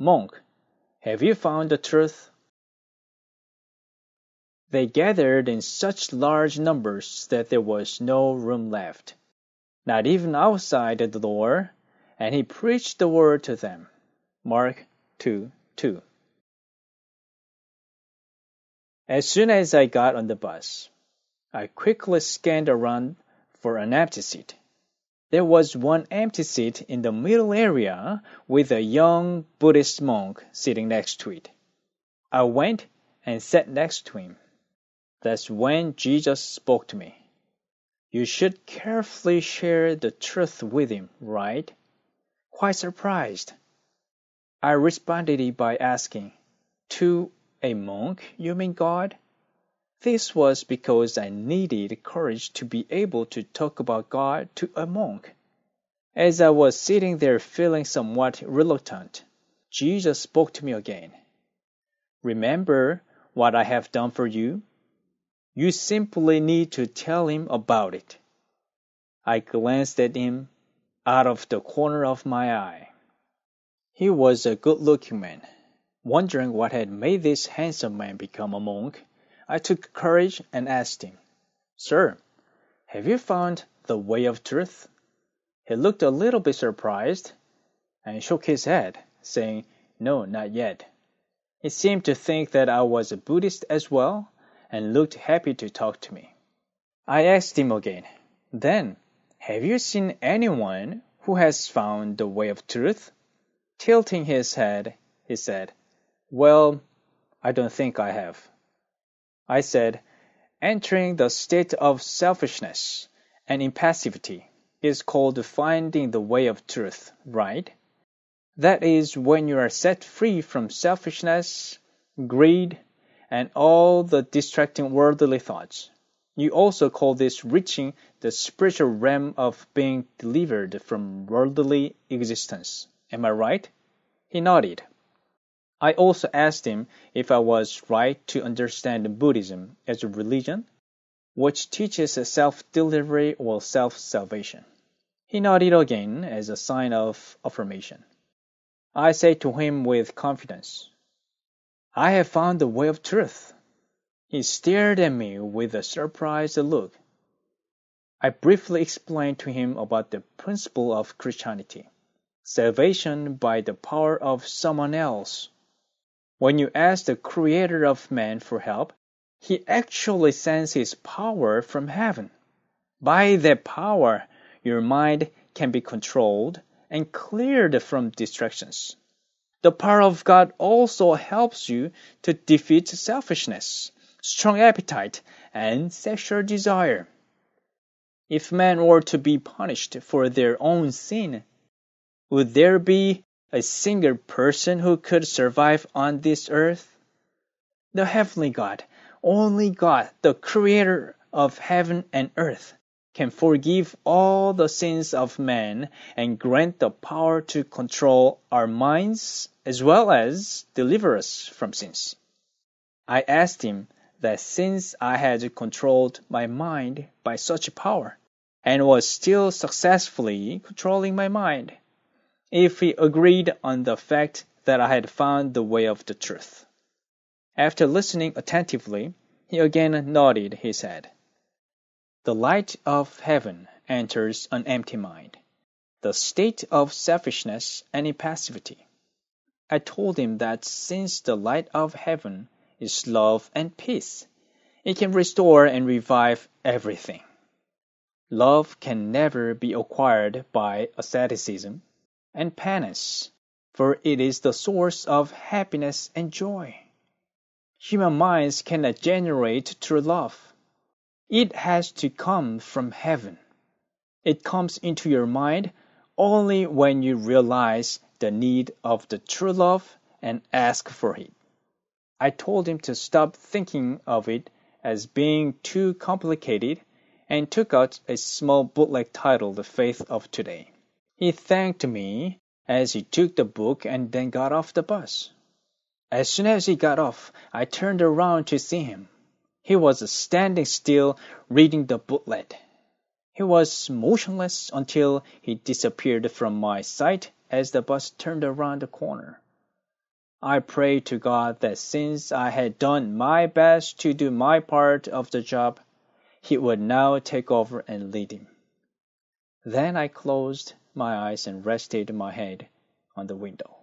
"Monk, have you found the truth?" They gathered in such large numbers that there was no room left, not even outside the door, and he preached the word to them. Mark 2:2. As soon as I got on the bus, I quickly scanned around for an empty seat. There was one empty seat in the middle area with a young Buddhist monk sitting next to it. I went and sat next to him. That's when Jesus spoke to me. "You should carefully share the truth with him, right?" Quite surprised, I responded by asking, "To a monk, you mean, God?" This was because I needed courage to be able to talk about God to a monk. As I was sitting there feeling somewhat reluctant, Jesus spoke to me again. "Remember what I have done for you? You simply need to tell him about it." I glanced at him out of the corner of my eye. He was a good-looking man. Wondering what had made this handsome man become a monk, I took courage and asked him, "Sir, have you found the way of truth?" He looked a little bit surprised and shook his head, saying, "No, not yet." He seemed to think that I was a Buddhist as well, and looked happy to talk to me. I asked him again, "Then, have you seen anyone who has found the way of truth?" Tilting his head, he said, "Well, I don't think I have." I said, "Entering the state of selfishness and impassivity is called finding the way of truth, right? That is when you are set free from selfishness, greed, and all the distracting worldly thoughts. You also call this reaching the spiritual realm of being delivered from worldly existence. Am I right?" He nodded. I also asked him if I was right to understand Buddhism as a religion which teaches self-delivery or self-salvation. He nodded again as a sign of affirmation. I said to him with confidence, "I have found the way of truth." He stared at me with a surprised look. I briefly explained to him about the principle of Christianity, salvation by the power of someone else. When you ask the Creator of man for help, he actually sends his power from heaven. By that power, your mind can be controlled and cleared from distractions. The power of God also helps you to defeat selfishness, strong appetite, and sexual desire. If men were to be punished for their own sin, would there be a single person who could survive on this earth? The heavenly God, only God, the Creator of heaven and earth, can forgive all the sins of man and grant the power to control our minds as well as deliver us from sins. I asked him that since I had controlled my mind by such power and was still successfully controlling my mind, if he agreed on the fact that I had found the way of the truth. After listening attentively, he again nodded his head. The light of heaven enters an empty mind, the state of selfishness and impassivity. I told him that since the light of heaven is love and peace, it can restore and revive everything. Love can never be acquired by asceticism and penance, for it is the source of happiness and joy. Human minds cannot generate true love. It has to come from heaven. It comes into your mind only when you realize the need of the true love and ask for it. I told him to stop thinking of it as being too complicated and took out a small booklet titled The Faith of Today. He thanked me as he took the book and then got off the bus. As soon as he got off, I turned around to see him. He was standing still, reading the booklet. He was motionless until he disappeared from my sight as the bus turned around the corner. I prayed to God that since I had done my best to do my part of the job, He would now take over and lead him. Then I closed my eyes and rested my head on the window.